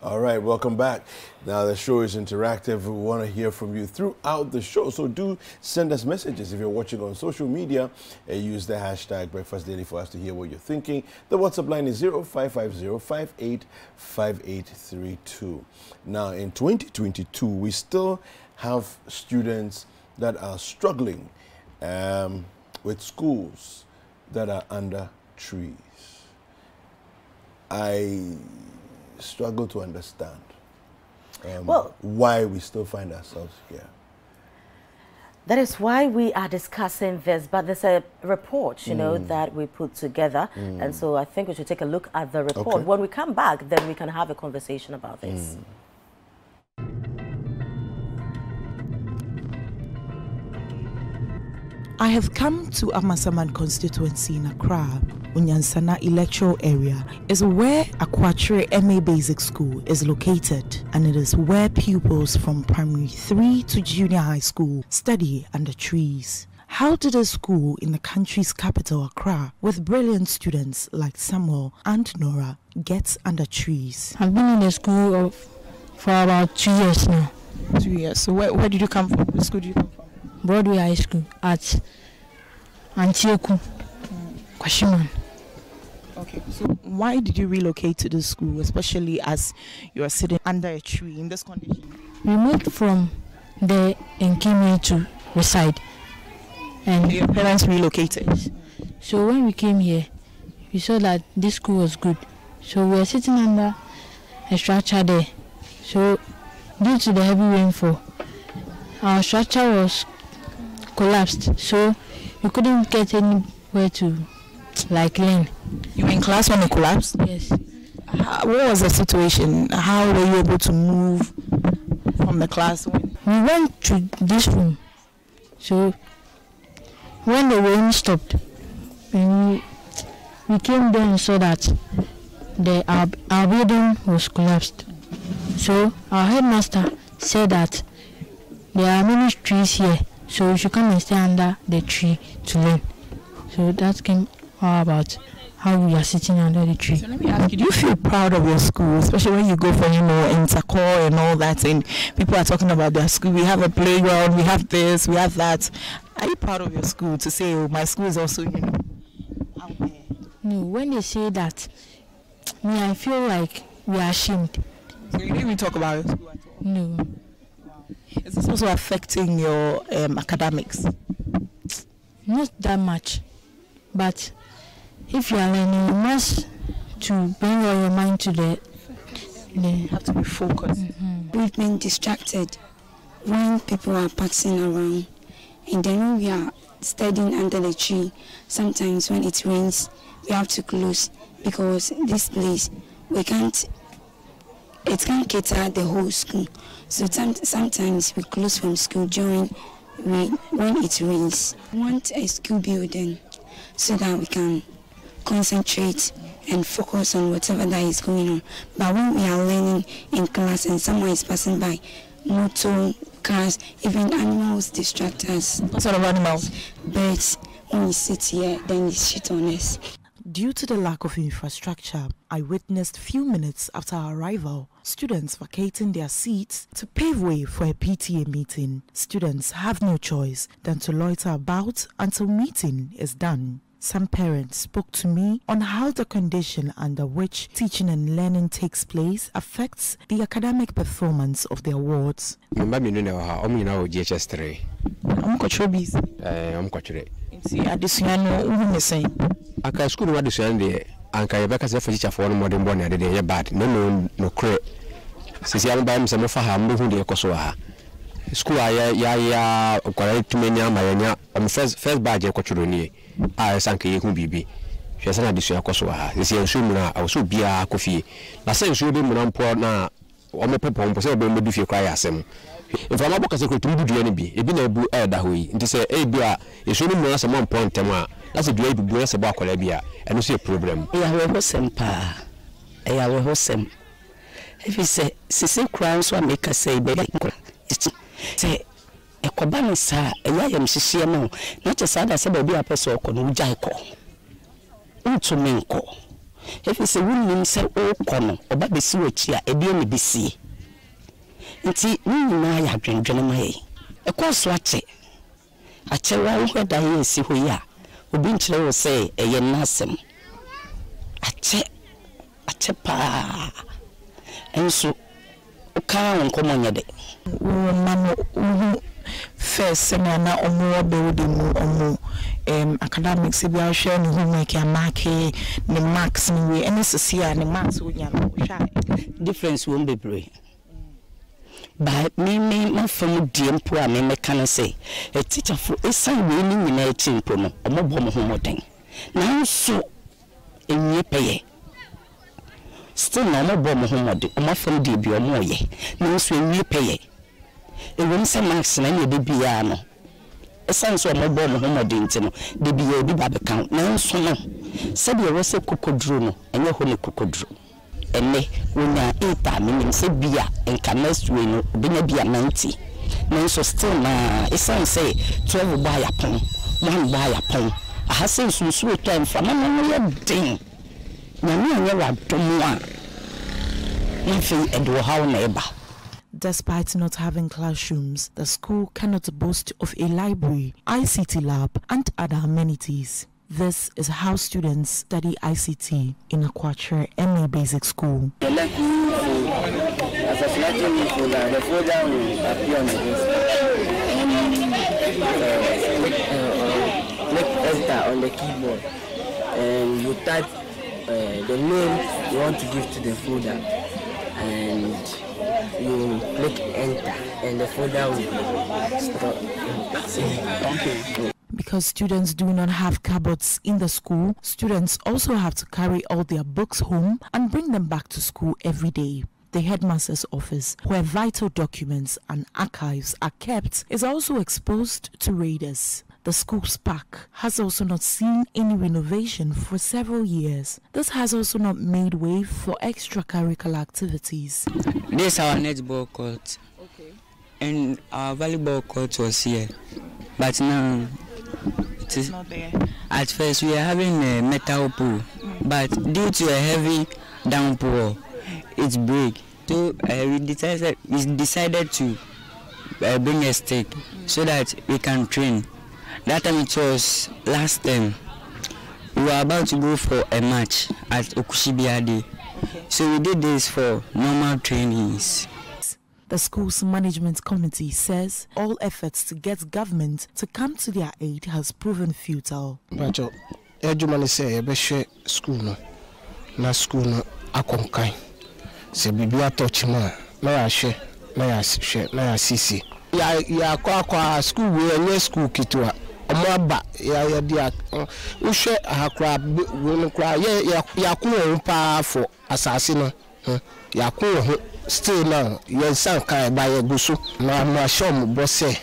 All right, welcome back. Now, the show is interactive. We want to hear from you throughout the show. So do send us messages. If you're watching on social media, use the hashtag Breakfast Daily for us to hear what you're thinking. The WhatsApp line is 0550-585832. Now, in 2022, we still have students that are struggling with schools that are under trees. I struggle to understand why we still find ourselves here. That is why we are discussing this, but there's a report, you know, that we put together, and so I think we should take a look at the report. Okay. When we come back, then we can have a conversation about this. I have come to Amasaman constituency in Accra. Unyansana electoral area is where Akwatsire M Basic School is located, and it is where pupils from primary 3 to junior high school study under trees. How did a school in the country's capital, Accra, with brilliant students like Samuel and Nora, get under trees? I've been in the school for about 2 years now. 2 years. So where did you come from? What school did you come from? Broadway High School at Antioch, Kwashiman. Okay, so why did you relocate to the school, especially as you are sitting under a tree in this condition? We moved from there and came here to reside. And your parents relocated? So when we came here, we saw that this school was good. So we were sitting under a structure there. So due to the heavy rainfall, our structure was collapsed, so we couldn't get anywhere to learn. You were in class when it collapsed? Yes. What was the situation? How were you able to move from the class? We went to this room. So when the rain stopped, we came there and saw that our building was collapsed. So our headmaster said that there are many trees here, so you should come and stay under the tree to learn. So that came all about how we are sitting under the tree. So let me ask you, do you feel proud of your school, especially when you go for, intercore and all that, and people are talking about their school? We have a playground, we have this, we have that. Are you proud of your school to say, oh, my school is also, out there? No, when they say that, I feel like we are ashamed. So you didn't even talk about your school at all? No. Is this also affecting your academics? Not that much, but if you are learning, you must to bring all your mind to the you have to be focused. We've been distracted when people are passing around, and then when we are studying under the tree, sometimes when it rains, we have to close because this place it can't cater the whole school. So sometimes we close from school when it rains. We want a school building so that we can concentrate and focus on whatever that is going on. But when we are learning in class and someone is passing by, motor, cars, even animals distract us. What sort of animals? Birds. When we sit here, then they shit on us. Due to the lack of infrastructure, I witnessed few minutes after our arrival, students vacating their seats to pave way for a PTA meeting. Students have no choice than to loiter about until meeting is done. Some parents spoke to me on how the condition under which teaching and learning takes place affects the academic performance of their wards. I'm aka school wa desuan de anka ye beka se fa teacher for no modern born ade de ye bad no kre sisi am ba am se me fa ha mbo hu de ekoso ha school ya okwara tumenya amayanya am first badge ekotworo ni a sanka ye hu bibi hwe sana desuan ekoso ha sisi ensu mu na awso bia akofie na se ensu be mu na mpo na o me pepo mpo se be medu fie kwa ya asem ifama boka se ko tumbu dua ni bi ebi na ebu da ho yi nti se e bia ensu mu na se mo mpo ntem a that's a great business about Colabia, and you see a problem. Yeah, we have some pa. I have some. If you say, Sissy crowns will make us say, baby, say, a cobana, sir, a yam, she not as sad as a baby, a person, or Jaiko. To Minko. If you say we say oh kono oba besi wachi a ede me besi nti ni na ya dwendwene mai e ko so ache wa wo da ye si ho ya obi nkyere wo say eye nasem ache pa enso ka won komo nyede wo mama first na omo be mu academics bi a share no homework ya mark ni marks ni we NSC ni marks wo nya no hwa difference won be pray by me my from diempo a me can say a teacher for a sign we ni nyina chimpo no omo bo mo homoden na so enye peye still na omo bo mo homoden omo from di bi omo ye na so enye peye e won say marks na ye be bia no esan so omo bo mo homoden ti no de bia bi ba be kan na so no se de we se kokodro no enye ho ne kokodro ene wonya eta minim se bia enka next way no obenya bia 90 na so still na esan say 12 buy upon 1 buy upon aha se susu time fa na no ye den na me anya wa domwa nfi edo how na eba. Despite not having classrooms, the school cannot boast of a library, ICT lab, and other amenities. This is how students study ICT in Akwatsire M Basic School. As a selecting folder, the folder will appear on the click enter on the keyboard, and you type the name you want to give to the folder, and you click enter, and the folder will stop. Because students do not have cupboards in the school, students also have to carry all their books home and bring them back to school every day. The headmaster's office, where vital documents and archives are kept, is also exposed to raiders. The school's park has also not seen any renovation for several years. This has also not made way for extracurricular activities. This is our netball court. Okay. And our volleyball court was here. But now it is not there. At first we are having a metal pool, but due to a heavy downpour, it's break. So we decided to bring a stick so that we can train. That time it was last time. We were about to go for a match at Okushibiade. Okay. So we did this for normal trainings. The school's management committee says all efforts to get government to come to their aid has proven futile. Bajo, ejumani say ebe share school no, na school no akonkai. Se bibi atouch ma, na ya share, na ya share, na ya sisi. Ya kwa school we nye school kitwa. Omaba ya dia uhwe ahakra we nkra ya ko pa for asase no. Ya ko still now you san kai ba ye gusu na ma shom bose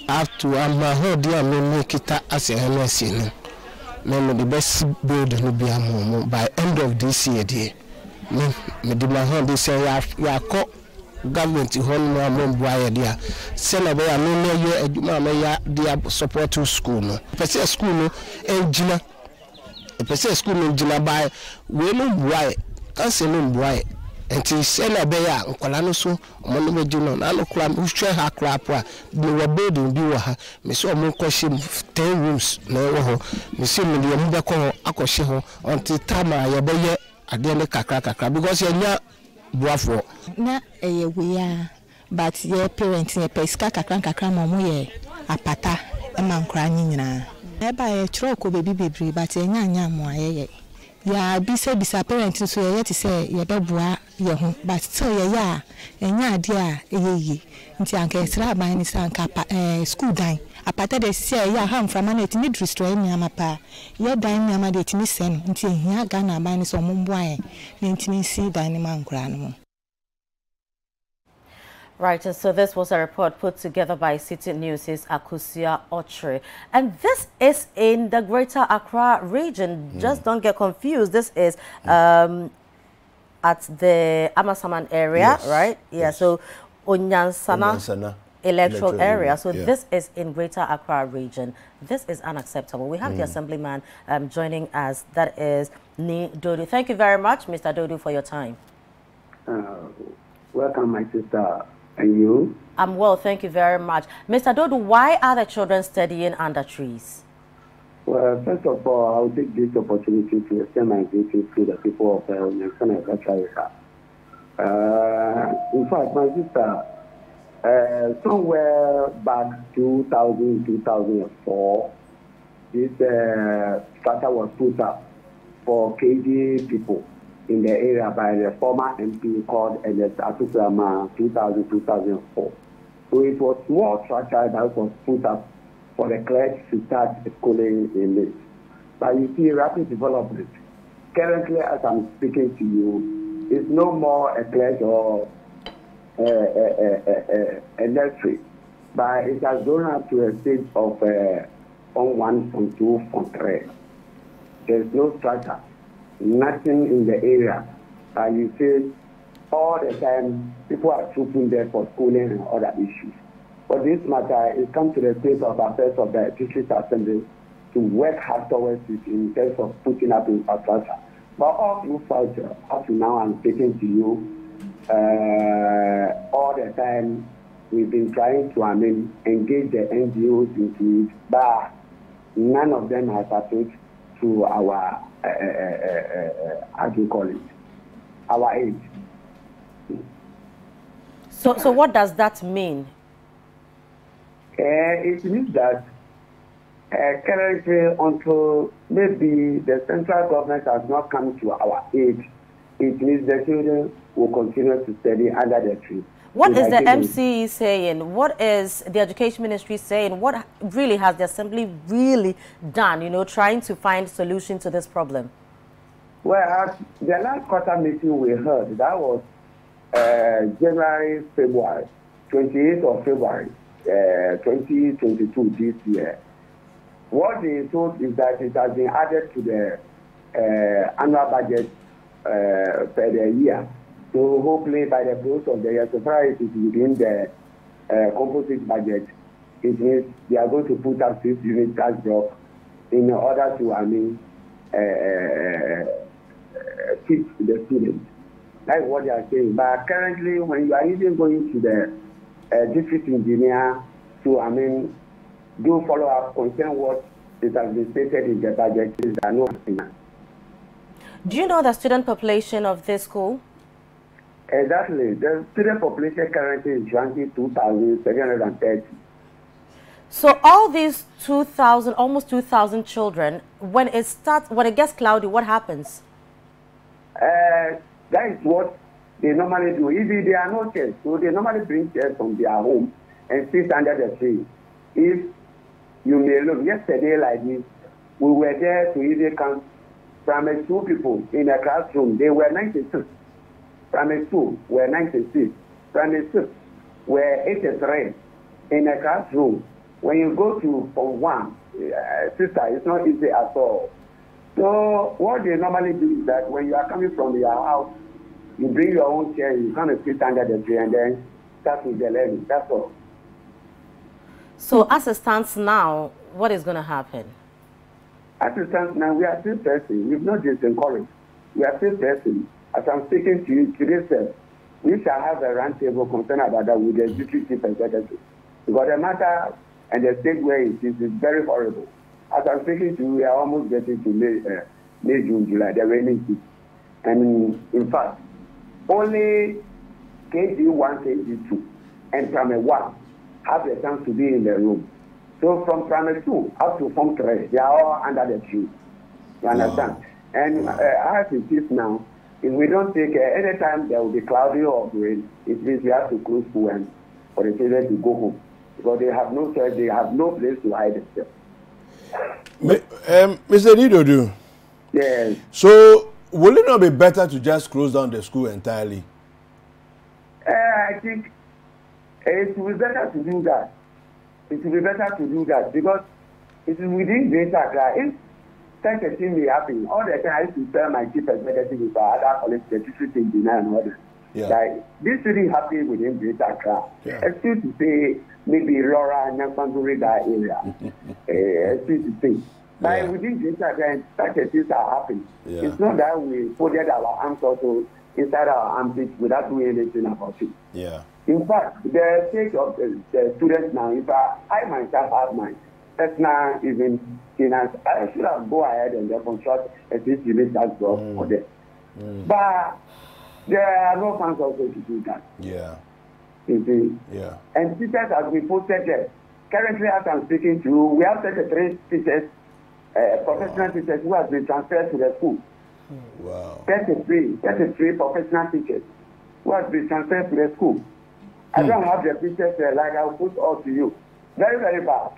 after ama ho dia me kita ase henesi no the best build no be am by end of this year dey me di ma ho dey say ya ko government ho no am boa ye dia say na be ya no ye aduma me ya dia support school no person school no engina person school no engina by we no boa kan say no boa enti sena be ya nkwala no so omo no meji no na no kura hwe ha kura po a de wa building bi wo ha me so omo kwhye 10 rooms na wo ho me se me de omo be ko akohye ho until time ya be ye ade ne kakra because ya nya boafo na eye we ya but ye parents ye peska kakra ma omo ye apata e ma nkra nyina e ba ye chro ko bebi bebri but ye nya mo ayeye ya bisa parents so ye ti say ye beboa ye ho but so ye ya enya ade a eyeye nti anka esra ban ni sanka school dan apata de say ya ham from na ti need destroy mi amapa ye dan mi amade ti ni sen nti ehia ga na ban ni so mo mboa ye nti ni si dan ni mankura no. Right, and so this was a report put together by City News' Akwatsire. And this is in the Greater Accra region. Just don't get confused. This is at the Amasaman area, yes. Right? Yeah, yes. So Onyansana electoral area. So this is in Greater Accra region. This is unacceptable. We have the assemblyman joining us. That is Ni Dodu. Thank you very much, Mr. Dodu, for your time. Welcome, my sister. And you? I'm well, thank you very much. Mr. Dodu, why are the children studying under trees? Well, first of all, I'll take this opportunity to extend my greetings to the people of Akwatsire M. In fact, my sister, somewhere back 2004, this starter was put up for KG people in the area by the former MP called Akwatsire M 2004. So it was small structure that was put up for the clergy to start schooling in it. But you see rapid development. Currently, as I'm speaking to you, it's no more a clergy or a nursery, but it has grown up to a stage of Form 1, Form 2, Form 3. There's no structure, nothing in the area. And you see all the time people are trooping there for schooling and other issues. But this matter, it comes to the state of affairs of the district assembly to work hard towards it in terms of putting up infrastructure. But all through future, up to now I'm speaking to you, all the time we've been trying to engage the NGOs into it, but none of them has approached to our, how do you call it, our aid. So what does that mean? It means that currently, until maybe the central government has not come to our aid, it means the children will continue to study under the tree. What is the MCE saying? What is the Education Ministry saying? What really has the Assembly really done, you know, trying to find solution to this problem? Well, the last quarter meeting we heard, that was January, February, 28th of February. 2022 this year. What they told is that it has been added to the annual budget per the year. So hopefully by the close of the year, so far it is within the composite budget, it means they are going to put up 6 unit tax block in order to, teach the students. That's what they are saying. But currently, when you are even going to the district engineer to, do follow-up concern what it has been stated in the budget is that no. Do you know the student population of this school? Exactly. The student population currently is 22,730. So all these 2,000, almost 2,000 children, when it gets cloudy, what happens? That is what they normally do. If there are no chairs, so they normally bring chairs from their home and sit under the tree. If you may look, yesterday like this, we were there to even count primary school people in a classroom. They were 96. Primary school were 96. Primary 6 were 83 in a classroom. When you go to Form 1, sister, it's not easy at all. So what they normally do is that when you are coming from your house, you bring your own chair, you kind of sit under the tree and then start with the learning. That's all. So as it stands now, what is going to happen? As it stands now, we are still pressing. We've not disencouraged. We are still pressing. As I'm speaking to you today, sir, we shall have a roundtable concern about that with the district chief executive. Because the matter and the state where it is very horrible. As I'm speaking to you, we are almost getting to May, June, July, the rainy season. And in fact, only KG1, KG2, and primary 1 have the chance to be in the room. So from primary 2 up to Form 3, they are all under the tree. You understand? And as it is now, if we don't take care, anytime there will be cloudy or rain, it means we have to close school and for the children to go home. Because they have no choice, they have no place to hide themselves. Mr. Nidodu. Yes. So, will it not be better to just close down the school entirely? I think it will be better to do that. It will be better to do that because it is within Greater Accra. If such a thing may happen, all the time I used to tell my chief executive with other colleagues, the district engineer and others, like this really happened within Greater Accra. Excuse to say, maybe Laura and Nampandurida area. But within Greater Accra, such things are happening. It's not that we folded our arms also inside our armpits without doing anything about it. In fact, the state of the students now, if I myself have my personal even finance, I should have go ahead and construct a unit as well for them. But there are no funds also to do that. And teachers, as we posted there, currently as I'm speaking to, we have 33 teachers, professional teachers who have been transferred to the school. 33 professional teachers who have been transferred to the school. I don't have the pictures like I'll put all to you. Very, very bad.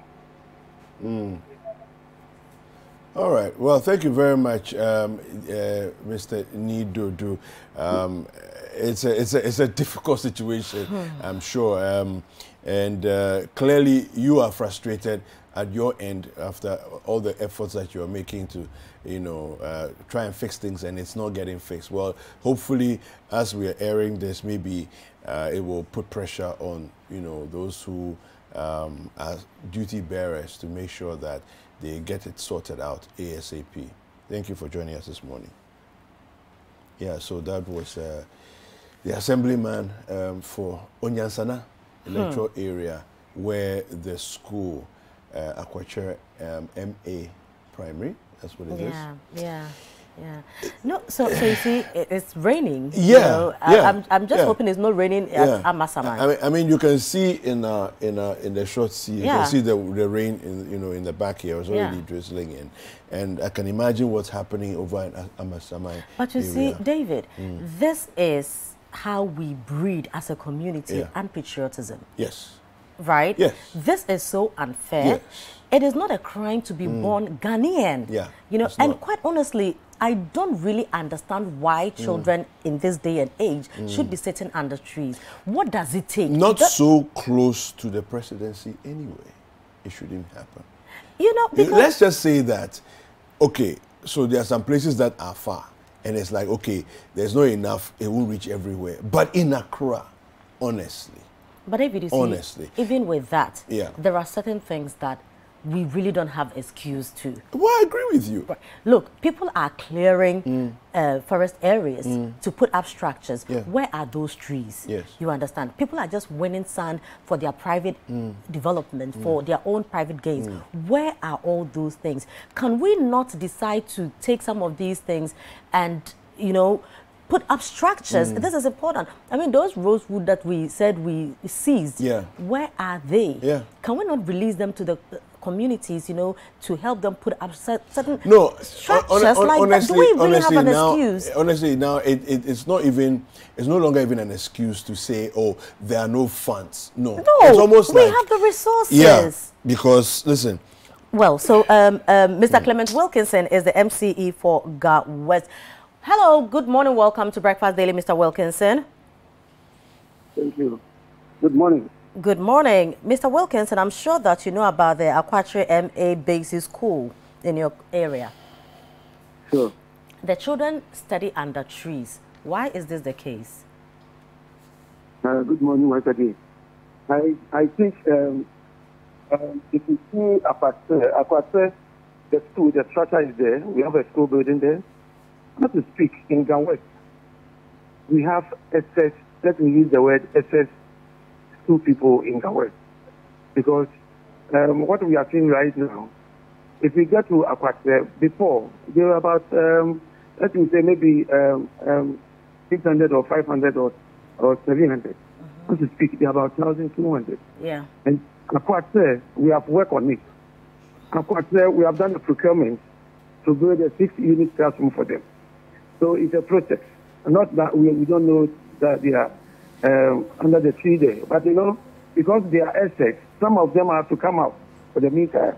All right. Well, thank you very much, Mr. Nidodo. It's a difficult situation, I'm sure. And clearly, you are frustrated at your end after all the efforts that you are making to, try and fix things, and it's not getting fixed. Well, hopefully, as we are airing this, maybe it will put pressure on, those who are duty bearers to make sure that they get it sorted out ASAP. Thank you for joining us this morning. Yeah, so that was the assemblyman for Onyansana electoral area, where the school, Akwatsire MA Primary, that's what it is. Yeah. No, so you see, it's raining. I'm just hoping it's not raining at Amasaman. I mean, you can see in the short sea, you can see the rain in the back here. It's already drizzling in, and I can imagine what's happening over in Amasaman. But you see, David, this is how we breed as a community and patriotism. Right? This is so unfair. It is not a crime to be born Ghanaian. And quite honestly, I don't really understand why children in this day and age should be sitting under trees. What does it take? Not so close to the presidency anyway. It shouldn't happen. Because let's just say that, okay, so there are some places that are far, and it's like, okay, there's not enough, it won't reach everywhere. But in Accra, honestly. But David, you see, even with that, there are certain things that we really don't have excuse to. Well, I agree with you. Look, people are clearing forest areas to put up structures. Where are those trees? You understand? People are just winning sand for their private development, for their own private gains. Where are all those things? Can we not decide to take some of these things and, put up structures? This is important. I mean, those rosewood that we said we seized, where are they? Can we not release them to the communities, to help them put up certain structures like that? Do we really have an excuse? Honestly, now it's no longer even an excuse to say, oh, there are no funds. No, it's almost we like have the resources. Yeah, because listen. Well, so Mr. Clement Wilkinson is the MCE for Ga West. Hello, good morning. Welcome to Breakfast Daily, Mr. Wilkinson. Thank you. Good morning. Good morning. Mr. Wilkinson, I'm sure that you know about the Akwatsire MA Basic School in your area. Sure. The children study under trees. Why is this the case? Good morning once again. I think if you see Akwatsire, the school, the structure is there. We have a school building there. Not to speak, in Ga West, we have excess, let me use the word excess, school people in Ga West. Because what we are seeing right now, if we get to Akwatsire, before, there were about, let me say, maybe 600 or 500 or 700. Not to speak, there are about 1,200. Yeah. And Akwatsire, we have worked on it. Akwatsire, we have done the procurement to build a 6-unit classroom for them. So it's a process. Not that we don't know that they are under the tree there. But, because they are assets, some of them have to come out for the meantime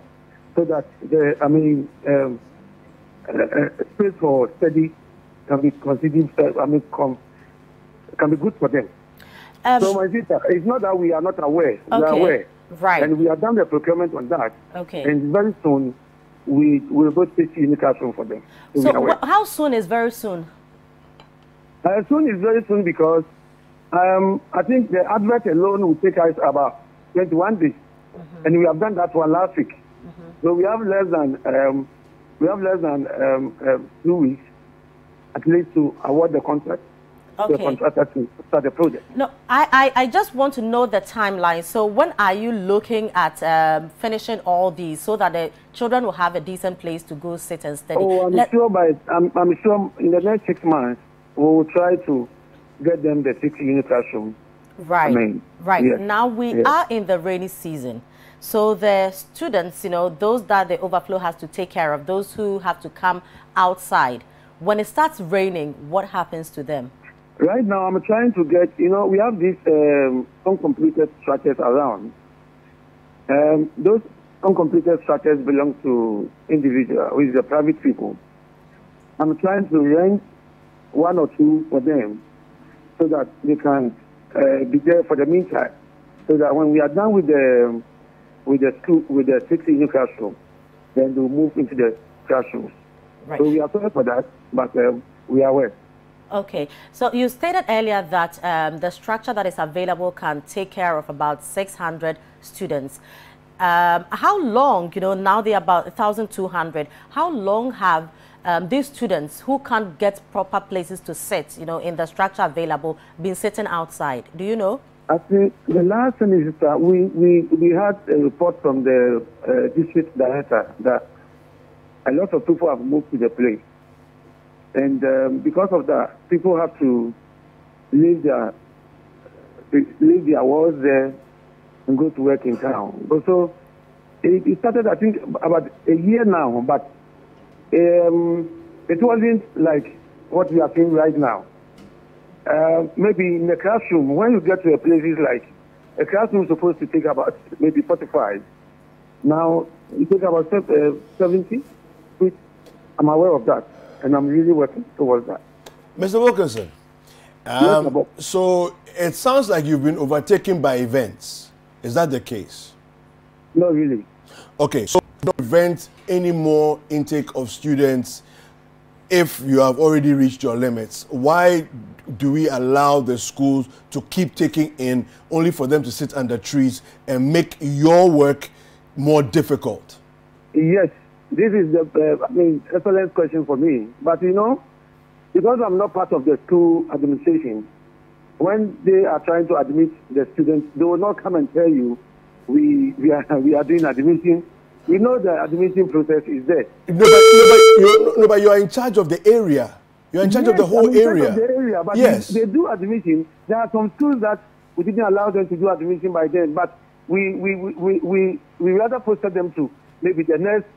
so that space for study can be considered, can be good for them. So, my sister, it's not that we are not aware. We are aware. Right. And we have done the procurement on that. Okay. And very soon, we will go to in the classroom for them. So how soon is very soon? Soon is very soon because I think the advert alone will take us about 21 days. And we have done that one last week. So we have less than 2 weeks at least to award the contract. Okay. The contractor to start the project. No, I just want to know the timeline. So when are you looking at finishing all these so that the children will have a decent place to go sit and study? Oh, I'm sure in the next 6 months we will try to get them the 6-unit classroom. Right. Right. Yes. Now we are in the rainy season. So the students, you know, those that the overflow has to take care of, those who have to come outside, when it starts raining, what happens to them? Right now, I'm trying to get, you know, we have these uncompleted structures around. Those uncompleted structures belong to individuals, which is the private people. I'm trying to rent 1 or 2 for them so that they can be there for the meantime. So that when we are done with the school, with the 6-unit classroom, then they'll move into the classrooms. Right. So we are sorry for that, but we are aware. Okay, so you stated earlier that the structure that is available can take care of about 600 students. How long, you know, now they're about 1,200, how long have these students who can't get proper places to sit, you know, in the structure available, been sitting outside? Do you know? I think the last thing is that we had a report from the district director that a lot of people have moved to the place. And because of that, people have to leave their work there and go to work in town. But so it started, I think, about a year now, but it wasn't like what we are seeing right now. Maybe in the classroom, when you get to a place, it's like a classroom is supposed to take about maybe 45. Now, it takes about 70, which I'm aware of that. And I'm really working towards that. Mr. Wilkinson, so it sounds like you've been overtaken by events. Is that the case? Not really. Okay, so don't prevent any more intake of students if you have already reached your limits. Why do we allow the schools to keep taking in only for them to sit under trees and make your work more difficult? Yes. This is the, excellent question for me. But, you know, because I'm not part of the school administration, when they are trying to admit the students, they will not come and tell you we are doing admission. We know the admission process is there. No, but you are in charge of the area. You are in charge of the whole area. Of the area, but yes, they do admission. There are some schools that we didn't allow them to do admission by then, but we rather posted them to maybe the next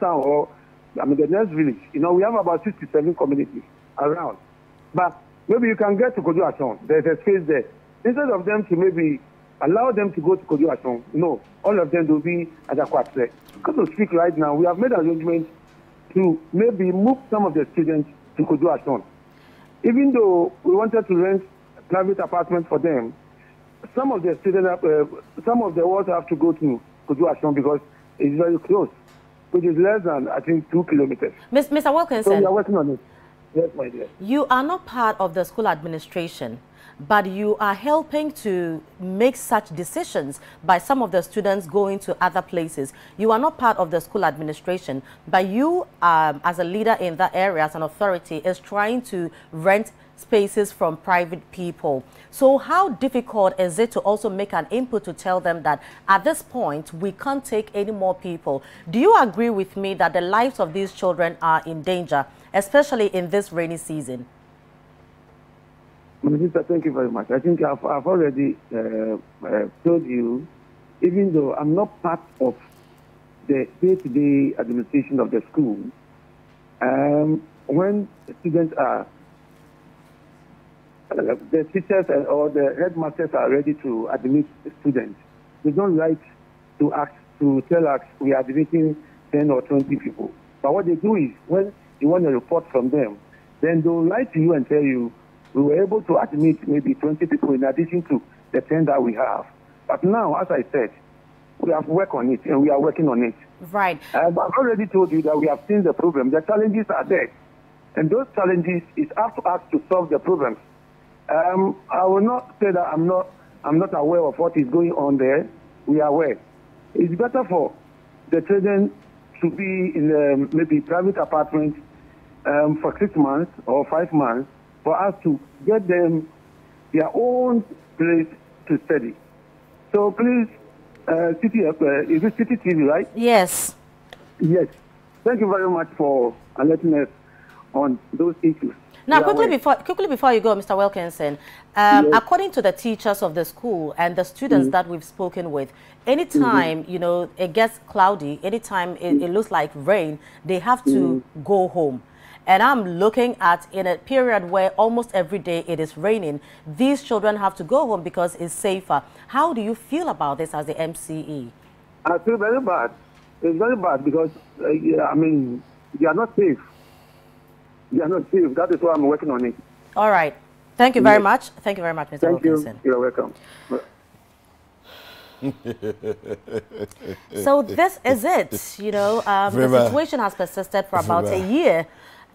town or the next village. You know, we have about 67 communities around. But maybe you can get to Kojo Ashon. There's a space there. Instead of them to maybe allow them to go to Kojo Ashon, no, all of them will be at Akwatsire. Because to speak right now, we have made arrangements to maybe move some of the students to Kojo Ashon. Even though we wanted to rent private apartments for them, some of the students, some of the ones have to go to Kojo Ashon because it's very close, which is less than, I think, 2 kilometers. Mr. Wilkinson. So we are working on it. Yes, my dear. You are not part of the school administration, but you are helping to make such decisions by some of the students going to other places. You are not part of the school administration, but you, as a leader in that area, as an authority, is trying to rent spaces from private people. So how difficult is it to also make an input to tell them that at this point we can't take any more people? Do you agree with me that the lives of these children are in danger, especially in this rainy season? Minister, thank you very much. I think I've already told you, even though I'm not part of the day-to-day administration of the school, when students are the teachers or the headmasters are ready to admit students, they don't like to tell us we are admitting 10 or 20 people. But what they do is, when you want a report from them, then they will lie to you and tell you, we were able to admit maybe 20 people in addition to the 10 that we have. But now, as I said, we have worked on it and we are working on it. Right. I've already told you that we have seen the problem. The challenges are there. And those challenges is up to us to solve the problems. I will not say that I'm not I'm not aware of what is going on there. We are aware. It's better for the children to be in maybe private apartments for 6 months or 5 months for us to get them their own place to study. So please, City, is it City TV, right? Yes. Yes. Thank you very much for alerting us on those issues. Now, quickly before you go, Mr. Wilkinson, yes. According to the teachers of the school and the students that we've spoken with, anytime, you know, it gets cloudy, anytime it looks like rain, they have to go home. And I'm looking at in a period where almost every day it is raining, these children have to go home because it's safer. How do you feel about this as the MCE? I feel very bad. It's very bad because, I mean, they are not safe. They are not safe. That is why I'm working on it. All right. Thank you very much. Thank you very much, Mr. Wilkinson. You're welcome. So this is it. You know, the situation has persisted for about a year.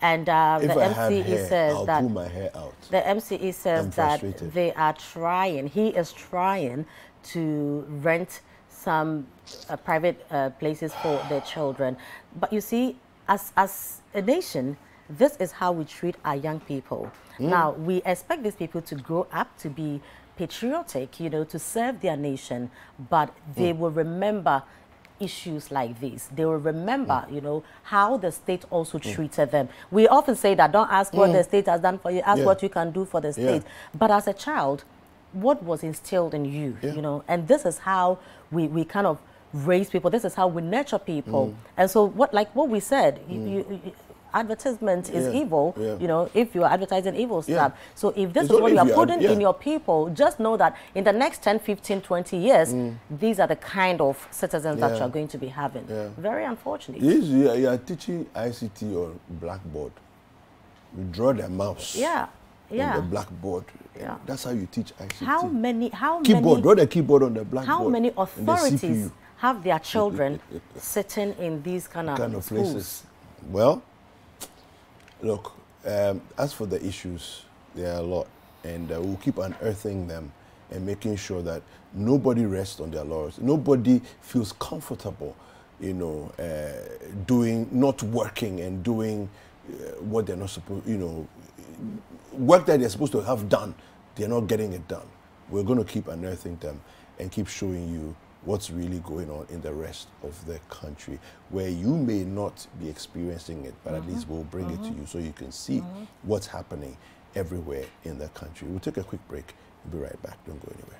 And the MCE says that pull my hair out. The MCE says that they are trying. He is trying to rent some private places for their children. But you see, as a nation, this is how we treat our young people. Now, we expect these people to grow up to be patriotic, you know, to serve their nation, but they will remember issues like these. They will remember, you know, how the state also treated them. We often say that don't ask what the state has done for you, ask what you can do for the state. But as a child, what was instilled in you, you know, and this is how we kind of raise people. This is how we nurture people. And so like what we said, advertisement is evil, you know, if you're advertising evil stuff. So if this is what you are putting in your people, just know that in the next 10, 15, 20 years, these are the kind of citizens that you're going to be having. Very unfortunate. You are teaching ICT on blackboard. You draw the mouse on the blackboard. That's how you teach ICT. How many draw the keyboard on the blackboard. How many authorities have their children sitting in these kind of places? Well, look, as for the issues, there are a lot, and we'll keep unearthing them and making sure that nobody rests on their laurels. Nobody feels comfortable, you know, not working and doing what they're not supposed, you know, work that they're supposed to have done. They're not getting it done. We're going to keep unearthing them and keep showing you what's really going on in the rest of the country, where you may not be experiencing it, but at least we'll bring it to you so you can see what's happening everywhere in the country. We'll take a quick break. We'll be right back. Don't go anywhere.